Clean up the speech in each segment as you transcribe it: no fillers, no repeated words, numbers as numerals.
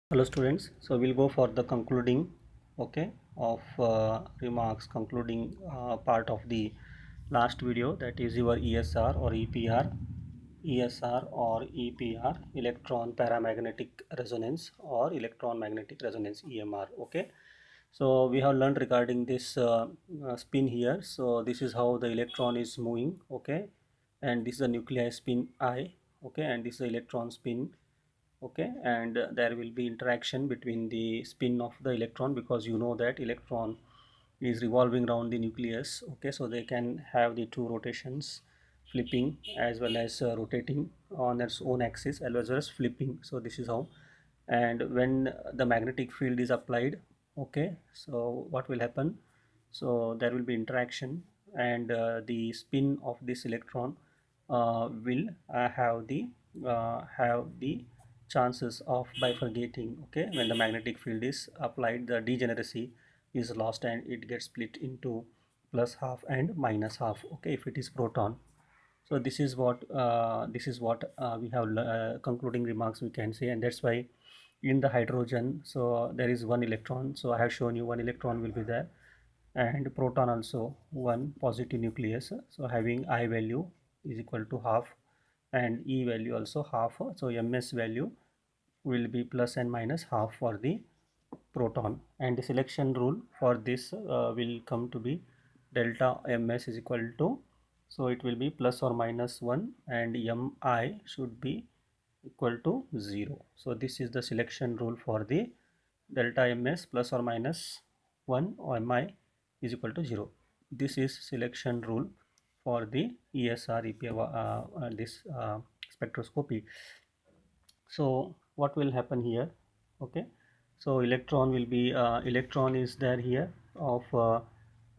Hello students, so we'll go for the concluding of remarks, concluding part of the last video, that is your ESR or EPR, electron paramagnetic resonance or electron magnetic resonance, EMR. Okay, so we have learned regarding this spin here. So this is how the electron is moving. Okay, and this is the nuclei spin I. Okay, and this is the electron spin. Okay, and there will be interaction between the spin of the electron, because you know that electron is revolving around the nucleus. Okay, so they can have the two rotations, flipping as well as rotating on its own axis as well as flipping. So this is how. And when the magnetic field is applied, okay, so what will happen? So there will be interaction, and the spin of this electron will have the chances of bifurcating. Okay, when the magnetic field is applied, the degeneracy is lost and it gets split into plus half and minus half. Okay, if it is proton. So this is what we have concluding remarks we can say. And that's why in the hydrogen, so there is one electron, so I have shown you one electron will be there, and proton also one positive nucleus, so having I value is equal to half and E value also half. So ms value will be plus and minus half for the proton, and the selection rule for this will come to be delta ms is equal to, so it will be plus or minus 1 and mi should be equal to 0. So this is the selection rule for the delta ms plus or minus 1 or mi is equal to 0. This is selection rule for the ESR EPR this spectroscopy. So what will happen here? Okay, so electron is there here of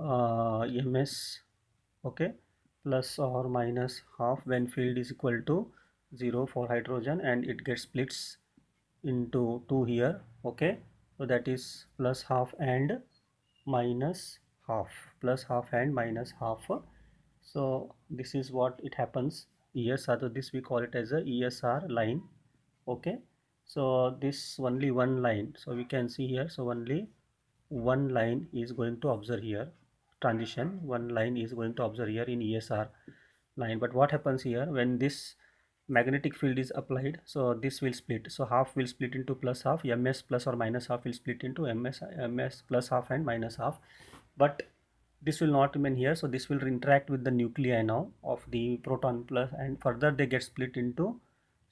ms, okay, plus or minus half when field is equal to 0 for hydrogen, and it gets splits into 2 here. Okay, so that is plus half and minus half, plus half and minus half. So this is what it happens. ESR, so this we call it as a ESR line. Okay, so this only one line, so we can see here, so only one line is going to observe here, transition one line is going to observe here in ESR line. But what happens here, when this magnetic field is applied, so this will split, so half will split into plus half, ms plus or minus half will split into ms plus half and minus half. But this will not remain here, so this will interact with the nuclei now of the proton plus, and further they get split into,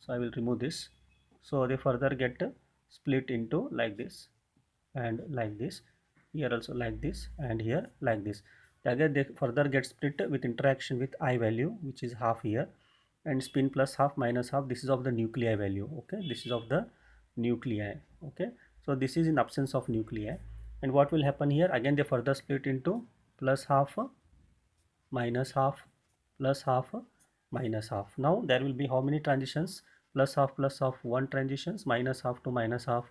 so I will remove this, so they further get split into like this and like this, here also like this and here like this. Again they further get split with interaction with I value, which is half here, and spin plus half minus half, this is of the nuclei value. Okay, this is of the nuclei. Okay, so this is in absence of nuclei. And what will happen here, again they further split into plus half minus half plus half minus half. Now there will be how many transitions? Plus half one transitions, minus half to minus half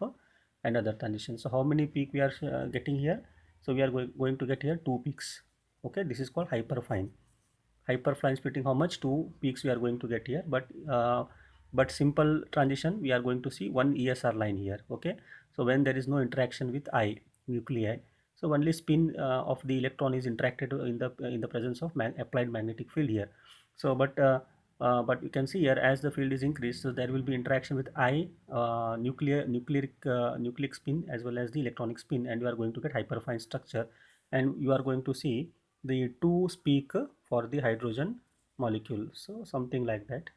another transition. So how many peak we are getting here? So we are going to get here 2 peaks. Okay, this is called hyperfine. Hyperfine splitting, how much? 2 peaks we are going to get here. But simple transition we are going to see one ESR line here. Okay, so when there is no interaction with I nuclei, so only spin of the electron is interacted in the presence of applied magnetic field here. So but you can see here, as the field is increased, so there will be interaction with I nucleic spin as well as the electronic spin, and you are going to get hyperfine structure, and you are going to see the 2 peak for the hydrogen molecule, so something like that.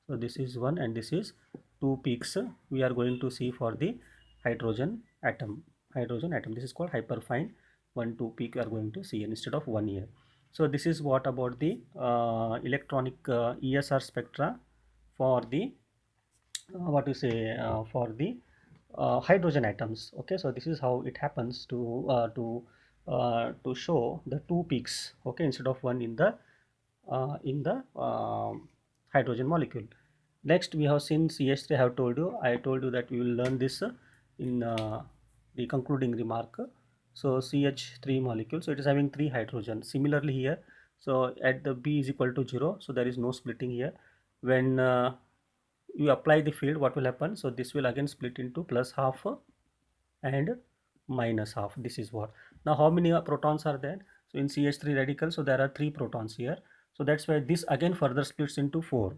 So this is one and this is 2 peaks we are going to see for the hydrogen atom. This is called hyperfine. 1 2 peak we are going to see instead of 1 here. So this is what about the electronic ESR spectra for the what to say for the hydrogen atoms. Okay, so this is how it happens to show the 2 peaks, okay, instead of one in the hydrogen molecule. Next we have seen CH3. I told you that we will learn this in the concluding remark. So CH3 molecule, so it is having 3 hydrogen. Similarly here, so at the B is equal to 0, so there is no splitting here. When you apply the field, what will happen? So this will again split into plus half and minus half. This is what. Now how many protons are there? So in CH3 radical, so there are 3 protons here. So that's why this again further splits into 4.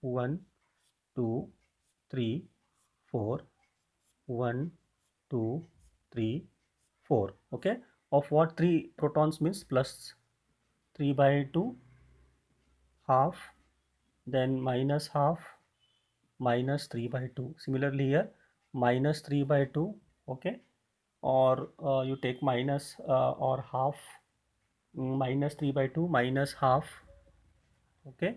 1, 2, 3, 4. 1, 2, 3, 4. Okay. Of what 3 protons means plus 3 by 2, half, then minus half, minus 3 by 2. Similarly here minus 3 by 2. Okay. Or you take minus or half, minus 3 by 2 minus half. Okay,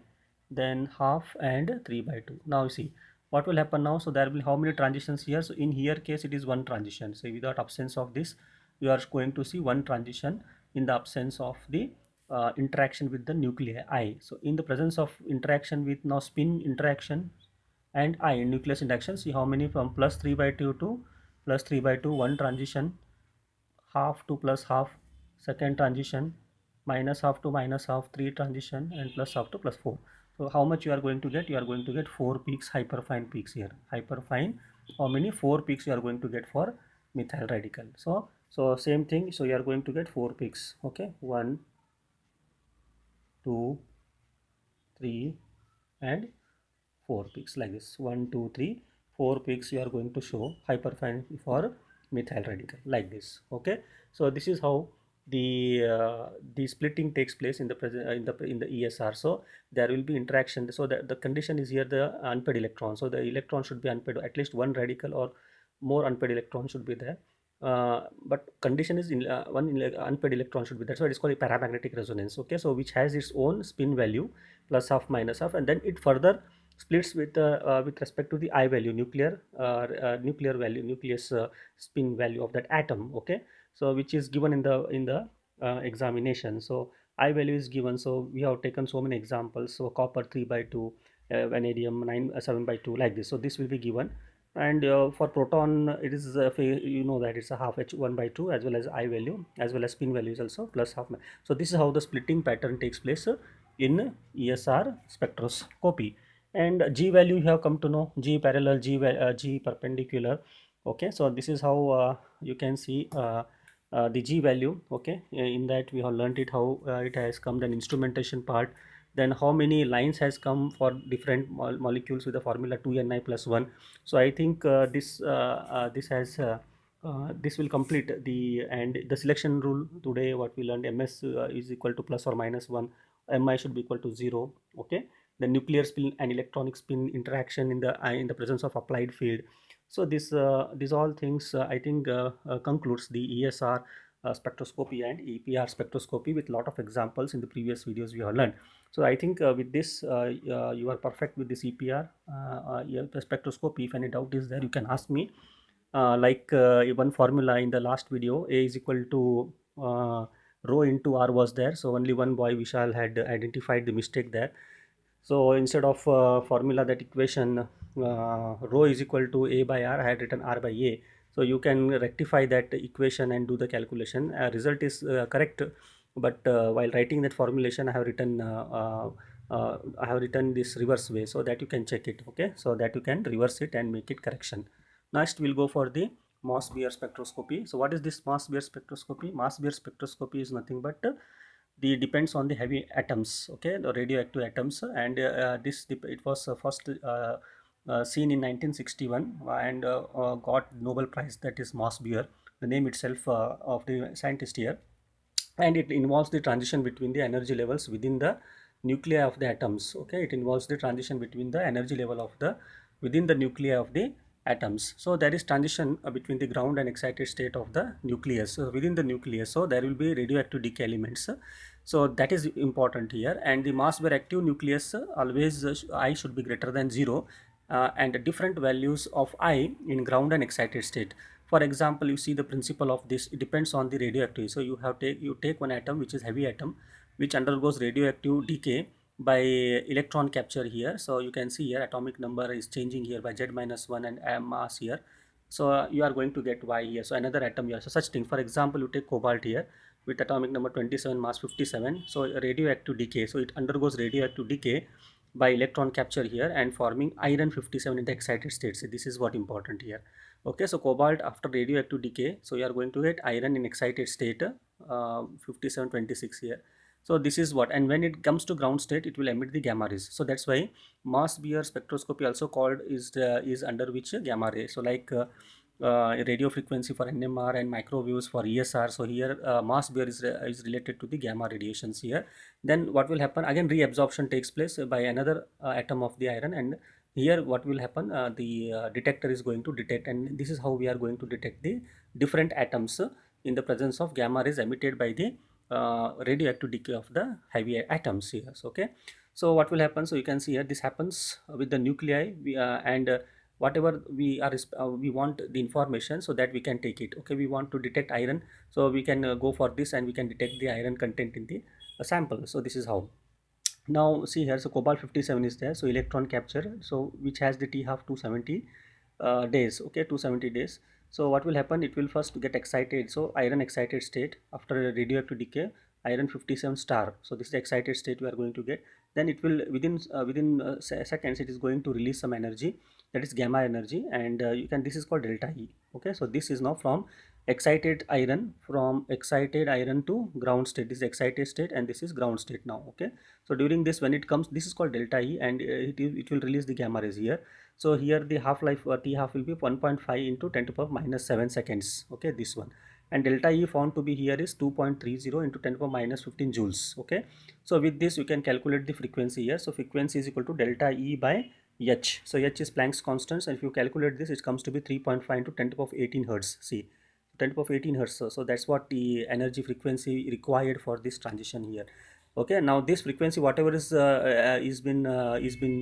then half and 3 by 2. Now you see what will happen now. So there will be how many transitions here? So in here case it is one transition. So without absence of this you are going to see one transition in the absence of the interaction with the nuclei I. So in the presence of interaction with now spin interaction and I nucleus interaction, see how many from plus 3 by 2 to plus 3 by 2, one transition, half to plus half, second transition, minus half to minus half, 3 transition, and plus half to plus 4. So how much you are going to get? You are going to get 4 peaks, hyperfine peaks here. Hyperfine, how many? 4 peaks you are going to get for methyl radical. So same thing. So you are going to get 4 peaks. Okay, 1, 2, 3, and 4 peaks like this. 1, 2, 3, 4 peaks you are going to show hyperfine for methyl radical like this. Okay, so this is how the splitting takes place in the present in the ESR. So there will be interaction. So the condition is here the unpaired electron. So the electron should be unpaired, at least one radical or more unpaired electron should be there. But condition is in one unpaired electron should be there. So it is called a paramagnetic resonance. Okay, so which has its own spin value plus half minus half, and then it further splits with respect to the I value, nuclear value, nucleus spin value of that atom. Okay, so which is given in the examination. So I value is given. So we have taken so many examples. So copper 3 by 2, vanadium 7 by 2 like this. So this will be given. And for proton it is you know that it's a half h1 by 2 as well as I value as well as spin value is also plus half. So this is how the splitting pattern takes place in ESR spectroscopy. And G value you have come to know, G parallel, G perpendicular. Okay, so this is how you can see the G value. Okay, in that we have learned it how it has come, then instrumentation part, then how many lines has come for different molecules with the formula 2Ni plus 1. So I think this will complete the and the selection rule today. What we learned, ms is equal to plus or minus 1, mi should be equal to 0. Okay, the nuclear spin and electronic spin interaction in the presence of applied field. So these all things I think concludes the ESR spectroscopy and EPR spectroscopy with lot of examples in the previous videos we have learned. So I think with this you are perfect with this EPR spectroscopy. If any doubt is there, you can ask me. One formula in the last video, A is equal to rho into R was there. So only one boy Vishal had identified the mistake there. So instead of formula that equation rho is equal to A by R, I had written R by A. So you can rectify that equation and do the calculation. Result is correct, but while writing that formulation, I have written this reverse way so that you can check it. Okay, so that you can reverse it and make it correction. Next, we'll go for the Moss-Beer spectroscopy. So what is this Moss-Beer spectroscopy? Moss-Beer spectroscopy is nothing but the depends on the heavy atoms. Okay, the radioactive atoms, and it was first seen in 1961 and got Nobel Prize, that is Moss-Beer, the name itself of the scientist here. And it involves the transition between the energy levels within the nuclei of the atoms. Okay, it involves the transition between the energy level of the within the nuclei of the atoms. So there is transition between the ground and excited state of the nucleus. So within the nucleus, so there will be radioactive decay elements. So that is important here. And the mass-Beer active nucleus always I should be greater than 0 and different values of I in ground and excited state. For example, you see the principle of this, it depends on the radioactivity. So you take one atom which is heavy atom which undergoes radioactive decay by electron capture here. So you can see here atomic number is changing here by Z-1 and mass here. So you are going to get Y here. So another atom here. So such thing. For example, you take cobalt here with atomic number 27, mass 57. So radioactive decay. So it undergoes radioactive decay by electron capture here and forming iron 57 in the excited state. So this is what important here. Okay, so cobalt after radioactive decay, so you are going to get iron in excited state, 5726 here. So this is what, and when it comes to ground state, it will emit the gamma rays. So that's why mass Beer spectroscopy also called is under which gamma ray. So like radio frequency for NMR and microwaves for ESR. So here mass Beer is related to the gamma radiations here. Then what will happen again, reabsorption takes place by another atom of the iron, and here what will happen, the detector is going to detect, and this is how we are going to detect the different atoms in the presence of gamma rays emitted by the radioactive decay of the heavy atoms here. So, okay, so what will happen, so you can see here this happens with the nuclei, and whatever we want the information so that we can take it. Okay, we want to detect iron, so we can go for this and we can detect the iron content in the sample. So this is how. Now see here, so cobalt 57 is there, so electron capture, so which has the T half 270 days. Okay, 270 days. So what will happen, it will first get excited, so iron excited state after a radioactive decay, iron 57 star. So this is the excited state we are going to get. Then it will within seconds it is going to release some energy, that is gamma energy, and you can, this is called delta E. Okay, so this is now from excited iron to ground state. This is excited state and this is ground state now. Okay, so during this, when it comes, this is called delta E, and it will release the gamma rays here. So here the half life T half will be 1.5 into 10 to the power minus 7 seconds. Okay, this one, and delta E found to be here is 2.30 into 10 to the power minus 15 joules. Okay, so with this you can calculate the frequency here. So frequency is equal to delta E by H. So H is Planck's constant, and if you calculate this, it comes to be 3.5 into 10 to the power 18 hertz. See, 10 to the power 18 hertz. So that's what the energy frequency required for this transition here. Okay, now this frequency whatever is been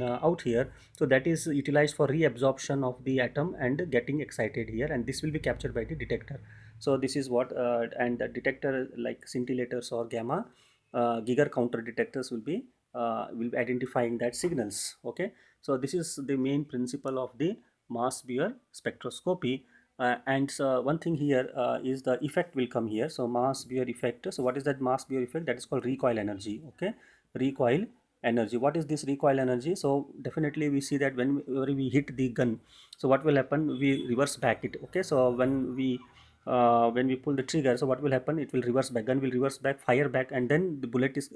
out here, so that is utilized for reabsorption of the atom and getting excited here, and this will be captured by the detector. So this is what, and the detector like scintillators or gamma Geiger counter detectors will be identifying that signals. Okay, so this is the main principle of the mass Beer spectroscopy. And one thing here is the effect will come here. So mass Beer effect. So what is that mass Beer effect? That is called recoil energy. Okay, recoil energy. What is this recoil energy? So definitely we see that whenever we hit the gun, so what will happen, we reverse back it. Okay, so when we pull the trigger, so what will happen, it will reverse back, gun will reverse back, fire back, and then the bullet is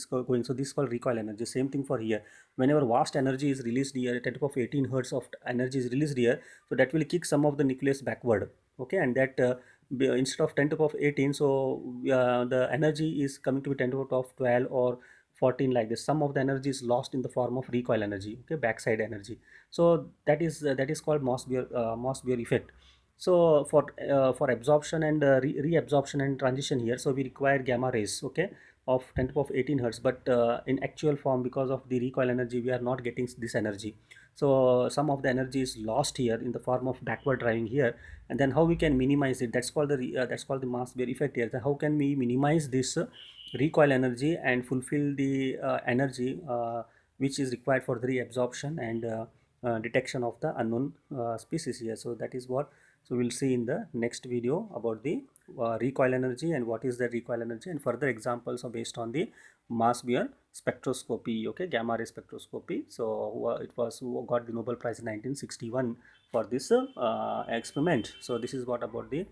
going. So this is called recoil energy. Same thing for here, whenever vast energy is released here, 10 to the power 18 hertz of energy is released here, so that will kick some of the nucleus backward. Okay, and that instead of 10 to the power 18, so the energy is coming to be 10 to the power 12 or 14 like this. Some of the energy is lost in the form of recoil energy. Okay, backside energy. So that is called Moss-Beer effect. So for absorption and reabsorption and transition here, so we require gamma rays. Okay, of 10 to the power 18 hertz, but in actual form, because of the recoil energy, we are not getting this energy. So some of the energy is lost here in the form of backward driving here, and then how we can minimize it, that's called the Moss-Beer effect here. So how can we minimize this recoil energy and fulfill the energy which is required for the reabsorption and detection of the unknown species here. So that is what, so we'll see in the next video about the recoil energy and what is the recoil energy, and further examples are based on the Moss-Beer spectroscopy. Okay, gamma ray spectroscopy. So it was who got the Nobel Prize in 1961 for this experiment. So this is what about the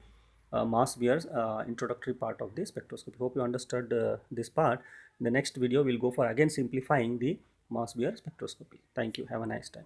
Moss-Beer's introductory part of the spectroscopy. Hope you understood this part. In the next video, we'll go for again simplifying the Moss-Beer spectroscopy. Thank you. Have a nice time.